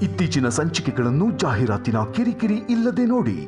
ಇತ್ತೀಚಿನ ಸಂಚಿಕೆಗಳನ್ನು ಜಾಹೀರಾತಿನ ಕಿರಿಕಿರಿ ಇಲ್ಲದೆ ನೋಡಿ.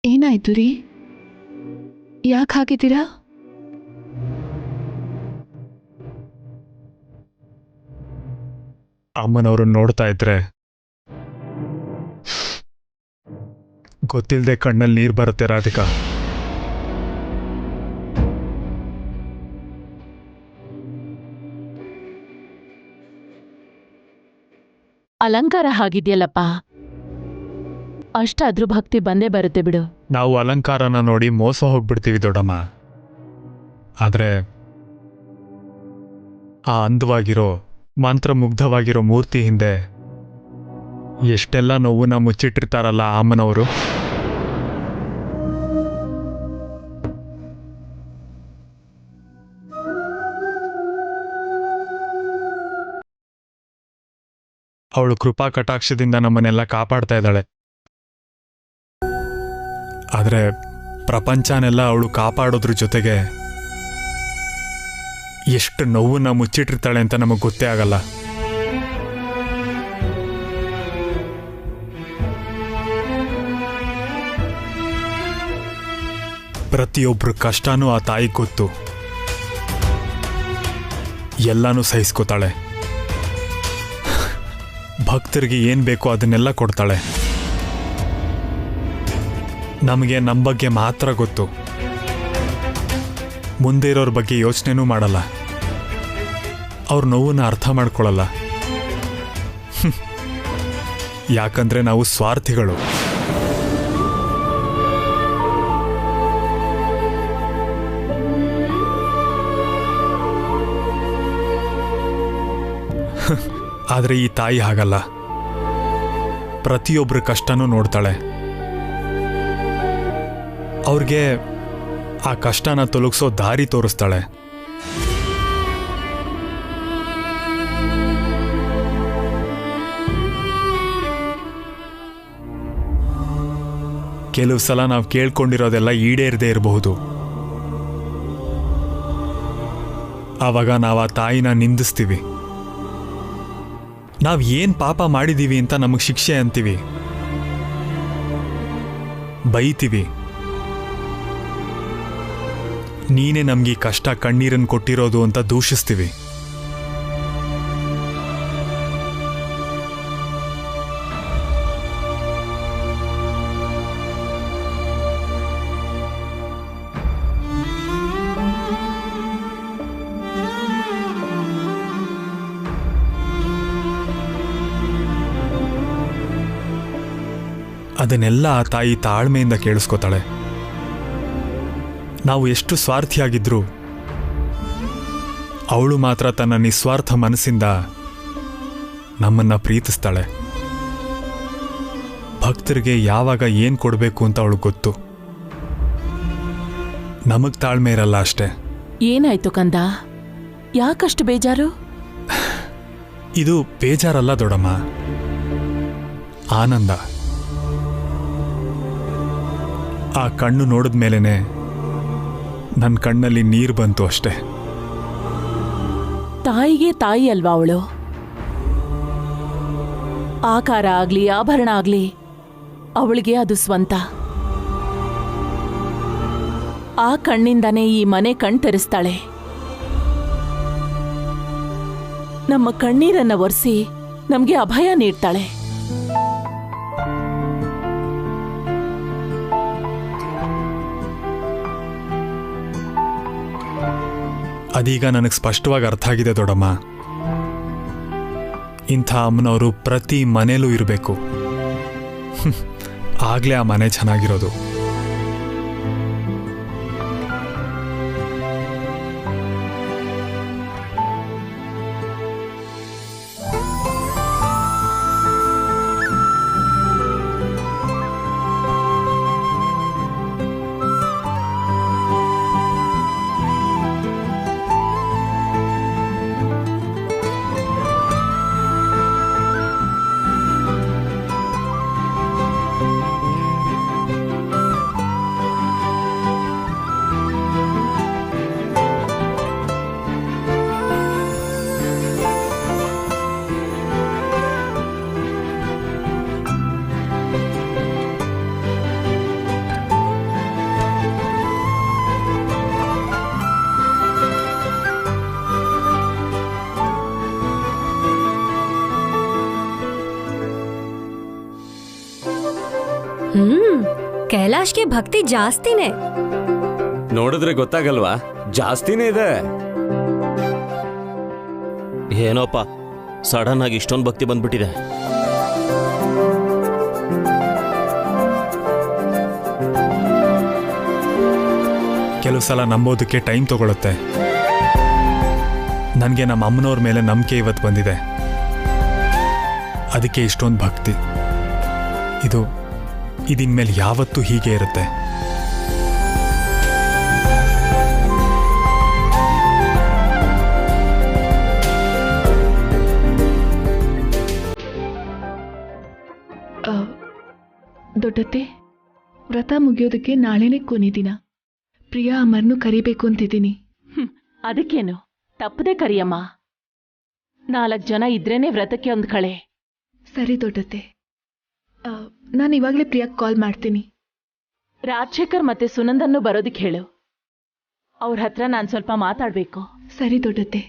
ಏನಾಯ್ತು ರೀ? ಯಾಕೆ ಹಾಕಿದ್ದೀರಾ? ಅಮ್ಮನವರು ನೋಡ್ತಾ ಇದ್ರೆ ಗೊತ್ತಿಲ್ಲದೆ ಕಣ್ಣಲ್ಲಿ ನೀರು ಬರುತ್ತೆ ರಾಧಿಕಾ. ಅಲಂಕಾರ ಆಗಿದೆಯಲ್ಲಪ್ಪ, ಅಷ್ಟಾದ್ರೂ ಭಕ್ತಿ ಬಂದೇ ಬರುತ್ತೆ ಬಿಡು. ನಾವು ಅಲಂಕಾರನ ನೋಡಿ ಮೋಸ ಹೋಗ್ಬಿಡ್ತೀವಿ ದೊಡ್ಡಮ್ಮ. ಆದರೆ ಆ ಅಂದವಾಗಿರೋ ಮಂತ್ರಮುಗ್ಧವಾಗಿರೋ ಮೂರ್ತಿ ಹಿಂದೆ ಎಷ್ಟೆಲ್ಲ ನೋವನ್ನ ಮುಚ್ಚಿಟ್ಟಿರ್ತಾರಲ್ಲ ಅಮ್ಮನವರು. ಅವಳು ಕೃಪಾ ಕಟಾಕ್ಷದಿಂದ ನಮ್ಮನ್ನೆಲ್ಲ ಕಾಪಾಡ್ತಾ ಇದ್ದಾಳೆ. ಆದರೆ ಪ್ರಪಂಚನೆಲ್ಲ ಅವಳು ಕಾಪಾಡೋದ್ರ ಜೊತೆಗೆ ಎಷ್ಟು ನೋವನ್ನ ಮುಚ್ಚಿಟ್ಟಿರ್ತಾಳೆ ಅಂತ ನಮಗೆ ಗೊತ್ತೇ ಆಗಲ್ಲ. ಪ್ರತಿಯೊಬ್ಬರ ಕಷ್ಟನೂ ಆ ತಾಯಿ ಗೊತ್ತು. ಎಲ್ಲಾನು ಸಹಿಸ್ಕೋತಾಳೆ. ಭಕ್ತರಿಗೆ ಏನ್ ಬೇಕೋ ಅದನ್ನೆಲ್ಲ ಕೊಡ್ತಾಳೆ. ನಮಗೆ ನಮ್ಮ ಬಗ್ಗೆ ಮಾತ್ರ ಗೊತ್ತು. ಮುಂದೆ ಇರೋರ ಬಗ್ಗೆ ಯೋಚನೆನೂ ಮಾಡಲ್ಲ. ಅವ್ರ ನೋವನ್ನ ಅರ್ಥ ಮಾಡ್ಕೊಳ್ಳಲ್ಲ. ಯಾಕಂದ್ರೆ ನಾವು ಸ್ವಾರ್ಥಿಗಳು. ಆದ್ರೆ ಈ ತಾಯಿ ಹಾಗಲ್ಲ. ಪ್ರತಿಯೊಬ್ಬರ ಕಷ್ಟನೂ ನೋಡ್ತಾಳೆ. ಅವ್ರಿಗೆ ಆ ಕಷ್ಟನ ತೊಲಗಿಸೋ ದಾರಿ ತೋರಿಸ್ತಾಳೆ. ಕೆಲವು ಸಲ ನಾವು ಕೇಳ್ಕೊಂಡಿರೋದೆಲ್ಲ ಈಡೇರದೇ ಇರಬಹುದು. ಆವಾಗ ನಾವು ಆ ತಾಯಿನ ನಿಂದಿಸ್ತೀವಿ. ನಾವು ಏನ್ ಪಾಪ ಮಾಡಿದೀವಿ ಅಂತ ನಮಗೆ ಶಿಕ್ಷೆ ಅಂತೀವಿ, ಬೈತೀವಿ. ನೀನೇ ನಮ್ಗೆ ಕಷ್ಟ ಕಣ್ಣೀರನ್ನು ಕೊಟ್ಟಿರೋದು ಅಂತ ದೂಷಿಸ್ತೀವಿ. ಅದನ್ನೆಲ್ಲ ಆ ತಾಯಿ ತಾಳ್ಮೆಯಿಂದ ಕೇಳಿಸ್ಕೋತಾಳೆ. ನಾವು ಎಷ್ಟು ಸ್ವಾರ್ಥಿಯಾಗಿದ್ರು ಅವಳು ಮಾತ್ರ ತನ್ನ ನಿಸ್ವಾರ್ಥ ಮನಸ್ಸಿಂದ ನಮ್ಮನ್ನ ಪ್ರೀತಿಸ್ತಾಳೆ. ಭಕ್ತರಿಗೆ ಯಾವಾಗ ಏನು ಕೊಡಬೇಕು ಅಂತ ಅವಳು ಗೊತ್ತು. ನಮಗ್ ತಾಳ್ಮೆ ಇರಲ್ಲ ಅಷ್ಟೇ. ಏನಾಯ್ತು ಕಂದ? ಯಾಕಷ್ಟು ಬೇಜಾರು? ಇದು ಬೇಜಾರಲ್ಲ ದೊಡಮ್ಮ, ಆನಂದ. ಆ ಕಣ್ಣು ನೋಡಿದ್ಮೇಲೆನೆ ನನ್ನ ಕಣ್ಣಲ್ಲಿ ನೀರು ಬಂತು ಅಷ್ಟೇ. ತಾಯಿಗೆ ತಾಯಿ ಅಲ್ವಾ ಅವಳು? ಆಕಾರ ಆಗ್ಲಿ ಆಭರಣ ಆಗ್ಲಿ ಅವಳಿಗೆ ಅದು ಸ್ವಂತ. ಆ ಕಣ್ಣಿಂದಾನೇ ಈ ಮನೆ ಕಣ್ ತೆರೆಸ್ತಾಳೆ. ನಮ್ಮ ಕಣ್ಣೀರನ್ನ ಒರೆಸಿ ನಮ್ಗೆ ಅಭಯ ನೀಡ್ತಾಳೆ. ಅದೀಗ ನನಗೆ ಸ್ಪಷ್ಟವಾಗಿ ಅರ್ಥ ಆಗಿದೆ ದೊಡಮ್ಮ. ಇಂಥ ಅಮ್ಮನವರು ಪ್ರತಿ ಮನೇಲೂ ಇರಬೇಕು. ಆಗ್ಲೇ ಆ ಮನೆ ಚೆನ್ನಾಗಿರೋದು. ಕೈಲಾಶ್ಗೆ ಭಕ್ತಿ ಜಾಸ್ತಿನೇ. ನೋಡಿದ್ರೆ ಗೊತ್ತಾಗಲ್ವಾ? ಜಾಸ್ತಿನೇ ಇದೆ. ಏನೋಪ್ಪ ಸಡನ್ ಆಗಿ ಇಷ್ಟೊಂದು ಭಕ್ತಿ ಬಂದ್ಬಿಟ್ಟಿದೆ. ಕೆಲವು ಸಲ ನಂಬೋದಕ್ಕೆ ಟೈಮ್ ತಗೊಳುತ್ತೆ. ನನಗೆ ನಮ್ಮ ಅಮ್ಮನವ್ರ ಮೇಲೆ ನಂಬಿಕೆ ಇವತ್ತು ಬಂದಿದೆ. ಅದಕ್ಕೆ ಇಷ್ಟೊಂದು ಭಕ್ತಿ. ಇದಿನ್ಮೇಲೆ ಯಾವತ್ತೂ ಹೀಗೆ ಇರುತ್ತೆ. ದೊಡ್ಡತ್ತೆ, ವ್ರತ ಮುಗಿಯೋದಕ್ಕೆ ನಾಳೆನೇ ಕೊನೆ ದಿನ. ಪ್ರಿಯಾ ಅಮರ್ನು ಕರಿಬೇಕು ಅಂತಿದ್ದೀನಿ. ಅದಕ್ಕೇನು, ತಪ್ಪದೆ ಕರಿಯಮ್ಮ. 4 ಜನ ಇದ್ರೇನೆ ವ್ರತಕ್ಕೆ ಒಂದು ಕಳೆ. ಸರಿ ದೊಡ್ಡತ್ತೆ, ನಾನು ಇವಾಗಲೇ ಪ್ರಿಯಾಗ್ ಕಾಲ್ ಮಾಡ್ತೀನಿ. ರಾಜಶೇಖರ್ ಮತ್ತೆ ಸುನಂದನ್ನು ಬರೋದಕ್ಕೆ ಹೇಳು. ಅವ್ರ ಹತ್ರ ನಾನು ಸ್ವಲ್ಪ ಮಾತಾಡಬೇಕು. ಸರಿ ದೊಡ್ಡತ್ತೆ.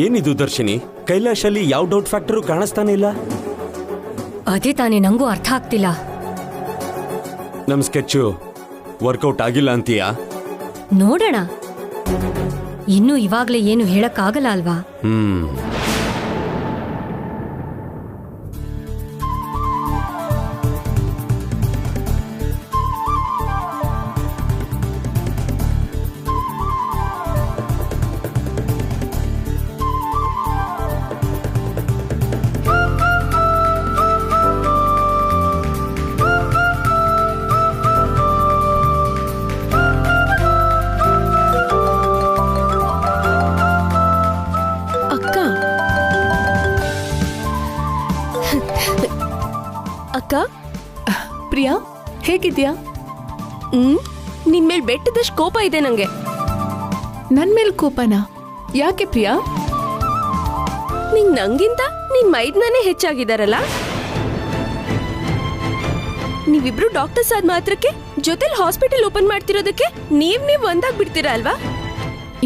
ಏನಿದು ದರ್ಶಿನಿ? ಕೈಲಾಶಲ್ಲಿ ಯಾವ ಡೌಟ್ ಫ್ಯಾಕ್ಟರು ಕಾಣಿಸ್ತಾನೆ ಇಲ್ಲ. ಅದೇ ತಾನೇ ನಂಗೂ ಅರ್ಥ ಆಗ್ತಿಲ್ಲ. ನಮ್ ಸ್ಕೆಚ್ಚು ವರ್ಕೌಟ್ ಆಗಿಲ್ಲ ಅಂತೀಯಾ? ನೋಡೋಣ. ಇನ್ನು ಇವಾಗ್ಲೇ ಏನು ಹೇಳಕ್ಕಾಗಲ್ಲ ಅಲ್ವಾ? ಅಕ್ಕ, ಪ್ರಿಯಾ ಹೇಗಿದ್ಯಾ? ನಿನ್ ಮೇಲ್ ಬೆಟ್ಟದಷ್ಟು ಕೋಪ ಇದೆ ನಂಗೆ. ನನ್ ಮೇಲ್ ಕೋಪನಾ? ಯಾಕೆ ಪ್ರಿಯಾ? ನಿಂಗ್ ನಂಗಿಂತ ನಿನ್ ಮೈದ್ನಾನೇ ಹೆಚ್ಚಾಗಿದಾರಲ್ಲ. ನೀವಿಬ್ರು ಡಾಕ್ಟರ್ಸ್ ಆದ ಮಾತ್ರಕ್ಕೆ ಜೊತೆಲಿ ಹಾಸ್ಪಿಟಲ್ ಓಪನ್ ಮಾಡ್ತಿರೋದಕ್ಕೆ ನೀವ್ ಒಂದಾಗ್ಬಿಡ್ತೀರಾ ಅಲ್ವಾ?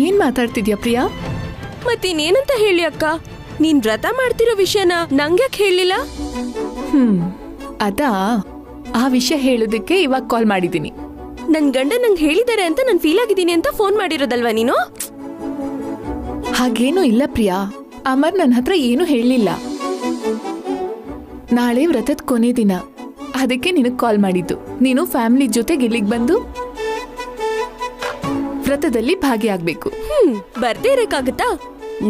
ಏನ್ ಮಾತಾಡ್ತಿದ್ಯಾ ಪ್ರಿಯಾ? ಮತ್ತಿನ್ನೇನಂತ ಹೇಳಿ ಅಕ್ಕ? ನೀನ್ ವ್ರತ ಮಾಡ್ತಿರೋ ವಿಷಯನ ನಂಗ್ಯಾಕ್ ಹೇಳಿಲ್ಲ? ಅದಾ, ಆ ವಿಷಯ ಹೇಳೋದಕ್ಕೆ ಇವಾಗ ಕಾಲ್ ಮಾಡಿದ್ದೀನಿ. ನನ್ ಗಂಡ ನಂಗೆ ಹೇಳಿದಾರೆ ಅಂತ ನಾನು ಫೀಲ್ ಆಗಿದ್ದೀನಿ ಅಂತ ಫೋನ್ ಮಾಡಿರೋದಲ್ವಾ ನೀನು? ಹಾಗೇನೂ ಇಲ್ಲ ಪ್ರಿಯಾ. ಅಮರ್ ನನ್ನ ಹತ್ರ ಏನೂ ಹೇಳಲಿಲ್ಲ. ನಾಳೆ ವ್ರತದ ಕೊನೆ ದಿನ, ಅದಕ್ಕೆ ನಿನಗೆ ಕಾಲ್ ಮಾಡಿದ್ದು. ನೀನು ಫ್ಯಾಮಿಲಿ ಜೊತೆಗೆ ಇಲ್ಲಿಗೆ ಬಂದು ವ್ರತದಲ್ಲಿ ಭಾಗಿಯಾಗ್ಬೇಕು. ಬರ್ದೇ ಇರಕ್ಕಾಗತ್ತಾ?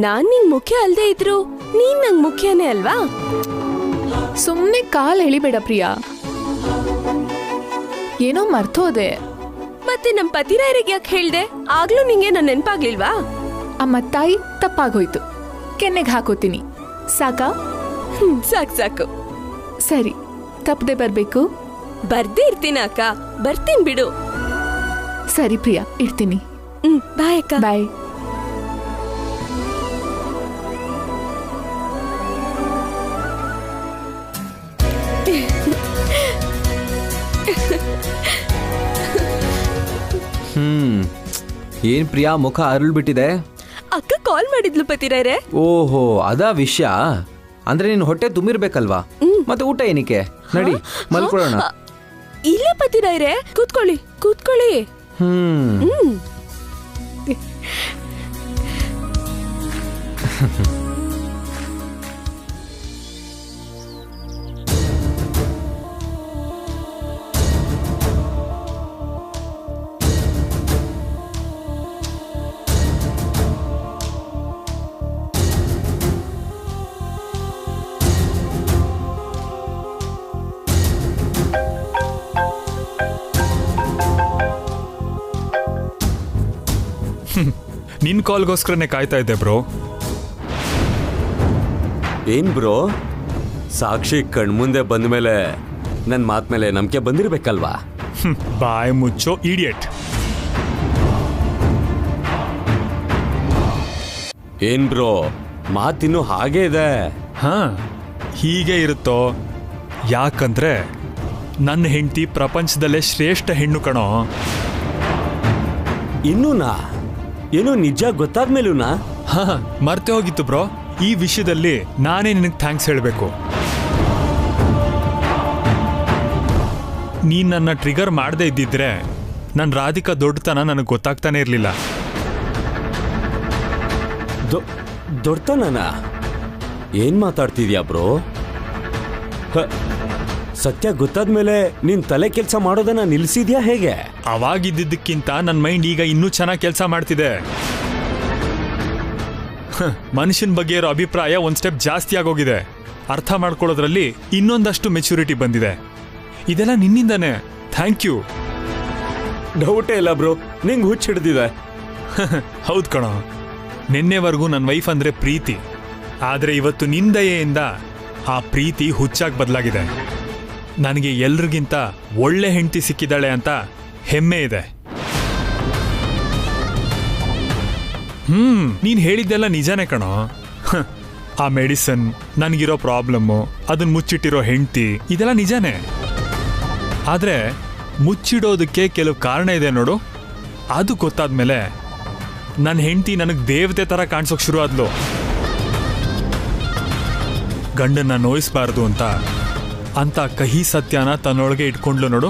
ನಾನ್ ನಿಂಗ್ ಮುಖ್ಯ ಅಲ್ದೇ ಇದ್ರು ನೀನ್ ನಂಗ್ ಮುಖ್ಯನೇ ಅಲ್ವಾ? ಸುಮ್ನೆ ಕಾಲ್ ಎಳಿಬೇಡ ಪ್ರಿಯಾ. ಏನೋ ಮರ್ತೋದೆ. ಮತ್ತೆ ನಮ್ ಪತಿರಾಯರಿಗೆ ಯಾಕೆ ಹೇಳ್ದೆ? ಆಗ್ಲೂ ನಿಂಗೆ ನನ್ ನೆನ್ಪಾಗ್ಲಿಲ್ವಾ? ಅಮ್ಮ ತಾಯಿ ತಪ್ಪಾಗೋಯ್ತು. ಕೆನ್ನೆಗೆ ಹಾಕೋತೀನಿ. ಸಾಕಾ? ಸಾಕು ಸಾಕು. ಸರಿ, ತಪ್ಪದೆ ಬರ್ಬೇಕು. ಬರ್ದೇ ಇರ್ತೀನ ಅಕ್ಕ, ಬರ್ತೀನಿ ಬಿಡು. ಸರಿ ಪ್ರಿಯಾ, ಇಡ್ತೀನಿ. ಬಾಯ್ ಅಕ್ಕ. ಬಾಯ್. ಏನ್ ಪ್ರಿಯಾ ಮುಖ ಅರಳ್ಬಿಟ್ಟಿದೆ? ಅಕ್ಕ ಕಾಲ್ ಮಾಡಿದ್ಲು ಪತಿರಾಯರೇ. ಓಹೋ, ಅದಾ ವಿಷಯ. ಅಂದ್ರೆ ನಿನ್ ಹೊಟ್ಟೆ ತುಂಬಿರ್ಬೇಕಲ್ವಾ? ಮತ್ತೆ ಊಟ ಏನಕ್ಕೆ? ನಡಿ ಮಲ್ಕೊಳ್ಳೋಣ. ಇಲ್ಲ ಪತಿರಾಯರೇ, ಕೂತ್ಕೊಳ್ಳಿ ಕೂತ್ಕೊಳ್ಳಿ. ನಿನ್ ಕಾಲ್ಗೋಸ್ಕರನೇ ಕಾಯ್ತಾ ಇದ್ದೆ ಬ್ರೋ. ಏನ್ ಬ್ರೋ, ಸಾಕ್ಷಿ ಕಣ್ಮುಂದೆ ಬಂದ್ಮೇಲೆ ನನ್ ಮಾತ್ ಮೇಲೆ ನಂಬಿಕೆ ಬಂದಿರ್ಬೇಕಲ್ವಾ? ಬಾಯ್ ಮುಚ್ಚೋ ಇಡಿಯಟ್. ಏನ್ ಬ್ರೋ, ಮಾತಿನ್ನು ಹಾಗೇ ಇದೆ. ಹಾ, ಹೀಗೆ ಇರುತ್ತೋ? ಯಾಕಂದ್ರೆ ನನ್ನ ಹೆಂಡತಿ ಪ್ರಪಂಚದಲ್ಲೇ ಶ್ರೇಷ್ಠ ಹೆಣ್ಣು ಕಣೋ. ಇನ್ನೂನಾ? ಏನೋ ನಿಜ ಗೊತ್ತಾದ್ಮೇಲೂನಾ? ಹಾ, ಮರ್ತೆ ಹೋಗಿತ್ತು ಬ್ರೋ. ಈ ವಿಷಯದಲ್ಲಿ ನಾನೇ ನಿನಗೆ ಥ್ಯಾಂಕ್ಸ್ ಹೇಳಬೇಕು. ನೀನ್ ನನ್ನ ಟ್ರಿಗರ್ ಮಾಡದೇ ಇದ್ದಿದ್ರೆ ನನ್ನ ರಾಧಿಕಾ ದೊಡ್ಡತನ ನನಗೆ ಗೊತ್ತಾಗ್ತಾನೆ ಇರಲಿಲ್ಲ. ದೊಡ್ಡತನನಾ? ಏನ್ ಮಾತಾಡ್ತಿದ್ಯಾ ಬ್ರೋ? ಸತ್ಯ ಗೊತ್ತಾದ್ಮೇಲೆ ನಿನ್ ತಲೆ ಕೆಲಸ ಮಾಡೋದನ್ನ ನಿಲ್ಸಿದ್ಯಾ ಹೇಗೆ? ಅವಾಗಿದ್ದಕ್ಕಿಂತ ನನ್ನ ಮೈಂಡ್ ಈಗ ಇನ್ನೂ ಚೆನ್ನಾಗಿ ಕೆಲಸ ಮಾಡ್ತಿದೆ. ಮನುಷ್ಯನ ಬಗ್ಗೆ ಇರೋ ಅಭಿಪ್ರಾಯ ಒಂದ್ ಸ್ಟೆಪ್ ಜಾಸ್ತಿ ಆಗೋಗಿದೆ. ಅರ್ಥ ಮಾಡ್ಕೊಳ್ಳೋದ್ರಲ್ಲಿ ಇನ್ನೊಂದಷ್ಟು ಮೆಚುರಿಟಿ ಬಂದಿದೆ. ಇದೆಲ್ಲ ನಿನ್ನಿಂದಾನೆ. Thank you. ಡೌಟೇ ಇಲ್ಲ ಬ್ರೋ, ನಿಂಗೆ ಹುಚ್ಚ ಹಿಡ್ದಿದೆ. ಹೌದು ಕಣೋ, ನಿನ್ನೆವರೆಗೂ ನನ್ನ ವೈಫ್ ಅಂದ್ರೆ ಪ್ರೀತಿ. ಆದ್ರೆ ಇವತ್ತು ನಿನ್ ದಯೆಯಿಂದ ಆ ಪ್ರೀತಿ ಹುಚ್ಚಾಗಿ ಬದಲಾಗಿದೆ. ನನಗೆ ಎಲ್ರಿಗಿಂತ ಒಳ್ಳೆ ಹೆಂಡತಿ ಸಿಕ್ಕಿದ್ದಾಳೆ ಅಂತ ಹೆಮ್ಮೆ ಇದೆ. ನೀನ್ ಹೇಳಿದ್ದೆಲ್ಲ ನಿಜಾನೇ ಕಣೋ. ಆ ಮೆಡಿಸನ್, ನನಗಿರೋ ಪ್ರಾಬ್ಲಮ್ಮು, ಅದನ್ನ ಮುಚ್ಚಿಟ್ಟಿರೋ ಹೆಂಡತಿ, ಇದೆಲ್ಲ ನಿಜಾನೇ. ಆದ್ರೆ ಮುಚ್ಚಿಡೋದಕ್ಕೆ ಕೆಲವು ಕಾರಣ ಇದೆ ನೋಡು. ಅದು ಗೊತ್ತಾದ್ಮೇಲೆ ನನ್ನ ಹೆಂಡತಿ ನನಗೆ ದೇವತೆ ತರ ಕಾಣಿಸೋಕ್ ಶುರು ಆದ್ಲು. ಗಂಡನ್ನ ನೋಯಿಸ್ಬಾರ್ದು ಅಂತ ಕಹಿ ಸತ್ಯನ ತನ್ನೊಳಗೆ ಇಟ್ಕೊಂಡ್ಲು ನೋಡು.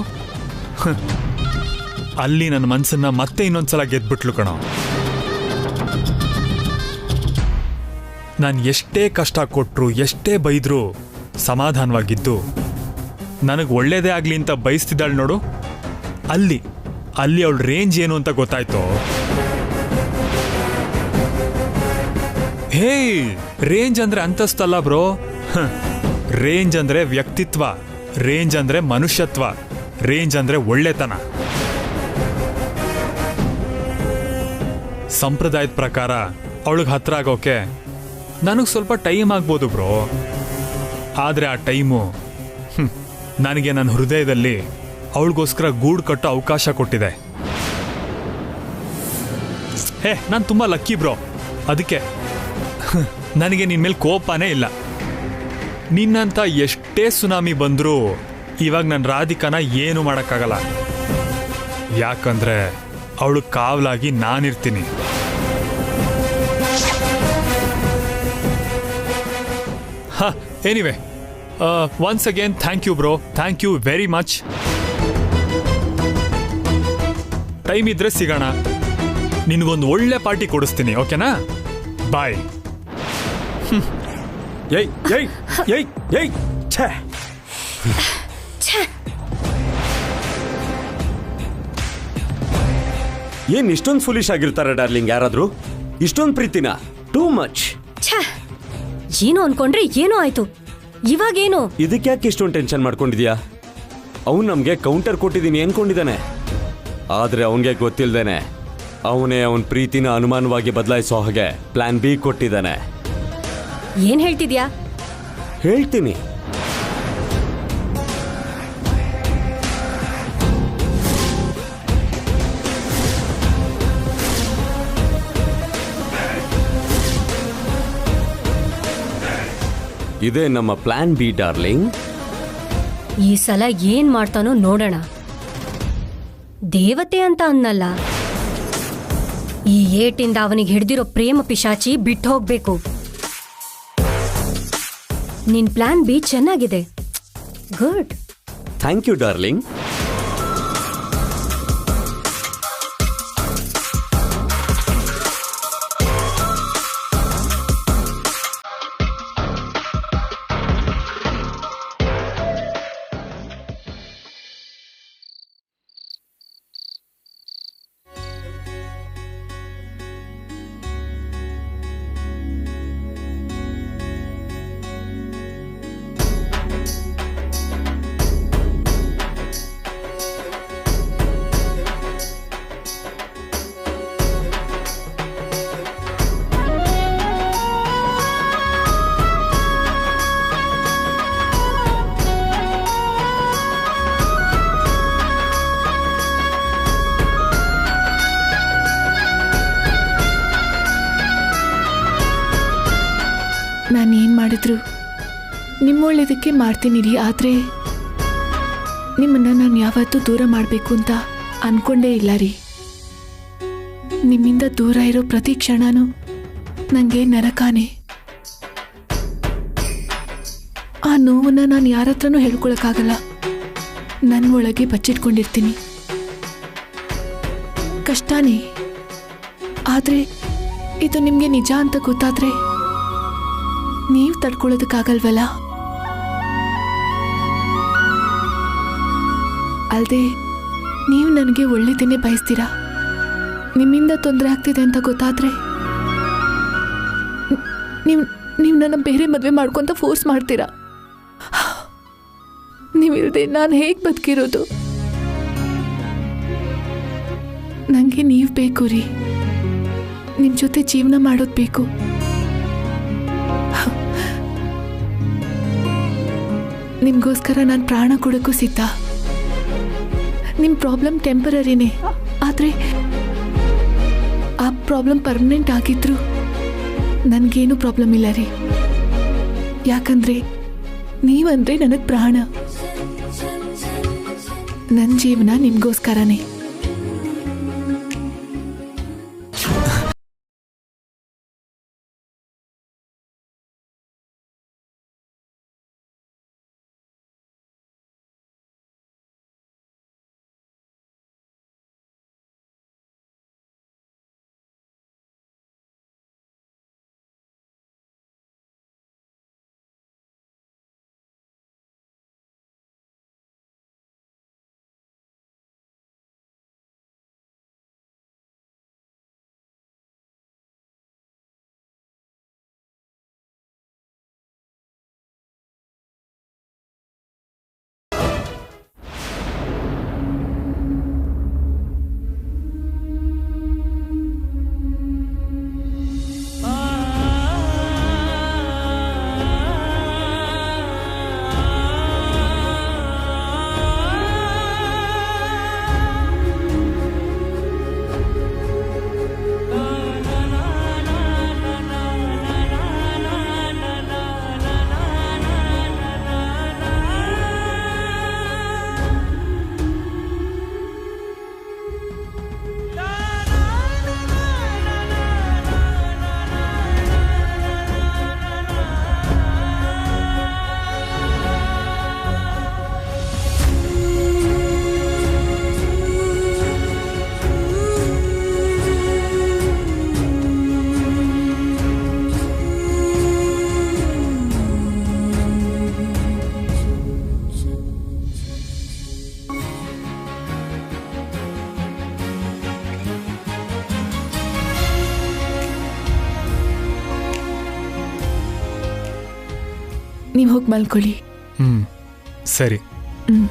ಅಲ್ಲಿ ನನ್ನ ಮನ್ಸನ್ನ ಮತ್ತೆ ಇನ್ನೊಂದ್ಸಲ ಗೆದ್ಬಿಟ್ಲು ಕಣೋ. ನಾನು ಎಷ್ಟೇ ಕಷ್ಟ ಕೊಟ್ರು, ಎಷ್ಟೇ ಬೈದ್ರು ಸಮಾಧಾನವಾಗಿದ್ದು ನನಗೆ ಒಳ್ಳೇದೇ ಆಗ್ಲಿ ಅಂತ ಬಯಸ್ತಿದ್ದಾಳೆ ನೋಡು. ಅಲ್ಲಿ ಅವಳ ರೇಂಜ್ ಏನು ಅಂತ ಗೊತ್ತಾಯ್ತು. ಹೇ, ರೇಂಜ್ ಅಂದ್ರೆ ಅಂತಸ್ತಲ್ಲ ಬ್ರೋ. ರೇಂಜ್ ಅಂದ್ರೆ ವ್ಯಕ್ತಿತ್ವ, ರೇಂಜ್ ಅಂದ್ರೆ ಮನುಷ್ಯತ್ವ, ರೇಂಜ್ ಅಂದ್ರೆ ಒಳ್ಳೆತನ. ಸಂಪ್ರದಾಯದ ಪ್ರಕಾರ ಅವಳಿಗೆ ಹತ್ರ ಆಗೋಕೆ ನನಗೆ ಸ್ವಲ್ಪ ಟೈಮ್ ಆಗ್ಬೋದು ಬ್ರೋ. ಆದ್ರೆ ಆ ಟೈಮು ನನಗೆ ನನ್ನ ಹೃದಯದಲ್ಲಿ ಅವಳಿಗೋಸ್ಕರ ಗೂಡು ಕಟ್ಟೋ ಅವಕಾಶ ಕೊಟ್ಟಿದೆ. ಹೇ, ನಾನು ತುಂಬಾ ಲಕ್ಕಿ ಬ್ರೋ. ಅದಕ್ಕೆ ನನಗೆ ನಿನ್ ಮೇಲೆ ಕೋಪನೇ ಇಲ್ಲ. ನಿನ್ನಂತ ಎಷ್ಟೇ ಸುನಾಮಿ ಬಂದರೂ ಇವಾಗ ನನ್ನ ರಾಧಿಕಾನ ಏನು ಮಾಡೋಕ್ಕಾಗಲ್ಲ. ಯಾಕಂದ್ರೆ ಅವಳು ಕಾವಲಾಗಿ ನಾನಿರ್ತೀನಿ. Anyway, once again thank you bro. Thank you very much. Time ಇದ್ರೆ ಸಿಗೋಣ. ನಿನಗೊಂದು ಒಳ್ಳೆ ಪಾರ್ಟಿ ಕೊಡಿಸ್ತೀನಿ, ಓಕೆನಾ? ಬಾಯ್. ಏಯ್ ಏಯ್ ಏಯ್ ಏಯ್ ಛೇ. ಏನ್ ಇಷ್ಟೊಂದು ಫುಲಿಶ್ ಆಗಿರ್ತಾರೆ ಡಾರ್ಲಿಂಗ್ ಯಾರಾದ್ರೂ? ಇಷ್ಟೊಂದು ಪ್ರೀತಿನ? Too much. ಛೇ, ಏನೋ ಅನ್ಕೊಂಡ್ರೆ ಏನೋ ಆಯ್ತು. ಇವಾಗೇನು? ಇದಕ್ಕೆ ಯಾಕೆ ಇಷ್ಟೊಂದು ಟೆನ್ಷನ್ ಮಾಡ್ಕೊಂಡಿದ್ಯಾ? ಅವ್ನು ನಮ್ಗೆ ಕೌಂಟರ್ ಕೊಟ್ಟಿದ್ದೀನಿ ಅನ್ಕೊಂಡಿದ್ದಾನೆ. ಆದ್ರೆ ಅವನ್ಗೆ ಗೊತ್ತಿಲ್ದೇನೆ ಅವನೇ ಅವನ್ ಪ್ರೀತಿನ ಅನುಮಾನವಾಗಿ ಬದಲಾಯಿಸೋ ಹಾಗೆ ಪ್ಲಾನ್ ಬಿ ಕೊಟ್ಟಿದ್ದಾನೆ. ಏನ್ ಹೇಳ್ತಿದ್ಯಾ? ಹೇಳ್ತೀನಿ. ಇದೇ ನಮ್ಮ ಪ್ಲಾನ್ ಬಿ ಡಾರ್ಲಿಂಗ್. ಈ ಸಲ ಏನ್ ಮಾಡ್ತಾನೋ ನೋಡೋಣ. ದೇವತೆ ಅಂತ ಅನ್ನಲ್ಲ, ಈ ಏಟಿಂದ ಅವನಿಗೆ ಹಿಡ್ದಿರೋ ಪ್ರೇಮ ಪಿಶಾಚಿ ಬಿಟ್ಟು ಹೋಗ್ಬೇಕು. ನಿನ್ ಪ್ಲಾನ್ ಬಿ ಚೆನ್ನಾಗಿದೆ. ಗುಡ್. Thank you darling. ನಾನೇನು ಮಾಡಿದ್ರು ನಿಮ್ಮ ಒಳ್ಳೇದಕ್ಕೆ ಮಾಡ್ತೀನಿ ರೀ. ಆದರೆ ನಿಮ್ಮನ್ನು ನಾನು ಯಾವತ್ತೂ ದೂರ ಮಾಡಬೇಕು ಅಂತ ಅಂದ್ಕೊಂಡೇ ಇಲ್ಲ ರೀ. ನಿಮ್ಮಿಂದ ದೂರ ಇರೋ ಪ್ರತಿ ಕ್ಷಣನೂ ನನಗೆ ನರಕಾನೆ. ಆ ನೋವನ್ನು ನಾನು ಯಾರ ಹತ್ರನೂ ಹೇಳ್ಕೊಳಕ್ಕಾಗಲ್ಲ. ನನ್ನ ಒಳಗೆ ಬಚ್ಚಿಟ್ಕೊಂಡಿರ್ತೀನಿ. ಕಷ್ಟನೇ. ಆದರೆ ಇದು ನಿಮಗೆ ನಿಜ ಅಂತ ಗೊತ್ತಾದರೆ ನೀವು ತಡ್ಕೊಳ್ಳೋದಕ್ಕಾಗಲ್ವಲ್ಲ. ಅಲ್ಲದೆ ನೀವು ನನಗೆ ಒಳ್ಳೆಯದನ್ನೇ ಬಯಸ್ತೀರಾ. ನಿಮ್ಮಿಂದ ತೊಂದರೆ ಆಗ್ತಿದೆ ಅಂತ ಗೊತ್ತಾದರೆ ನೀವು ನನ್ನ ಬೇರೆ ಮದುವೆ ಮಾಡ್ಕೊತ ಫೋರ್ಸ್ ಮಾಡ್ತೀರಾ. ನೀವಿಲ್ಲದೆ ನಾನು ಹೇಗೆ ಬದುಕಿರೋದು? ನನಗೆ ನೀವು ಬೇಕು ರೀ. ನಿಮ್ಮ ಜೊತೆ ಜೀವನ ಮಾಡೋದು ಬೇಕು. ನಿಮಗೋಸ್ಕರ ನಾನು ಪ್ರಾಣ ಕೊಡೋಕ್ಕೂ ಸಿದ್ಧ. ನಿಮ್ಮ ಪ್ರಾಬ್ಲಮ್ ಟೆಂಪರರಿನೇ. ಆದರೆ ಆ ಪ್ರಾಬ್ಲಮ್ ಪರ್ಮನೆಂಟ್ ಆಗಿದ್ರು ನನಗೇನು ಪ್ರಾಬ್ಲಮ್ ಇಲ್ಲ ರೀ. ಯಾಕಂದರೆ ನೀವಂದರೆ ನನಗೆ ಪ್ರಾಣ. ನನ್ನ ಜೀವನ ನಿಮಗೋಸ್ಕರನೇ. ನೀವು ಹೋಗಿ ಮಲ್ಕೊಳ್ಳಿ. ಹ್ಮ್ ಸರಿ. ಹ್ಮ್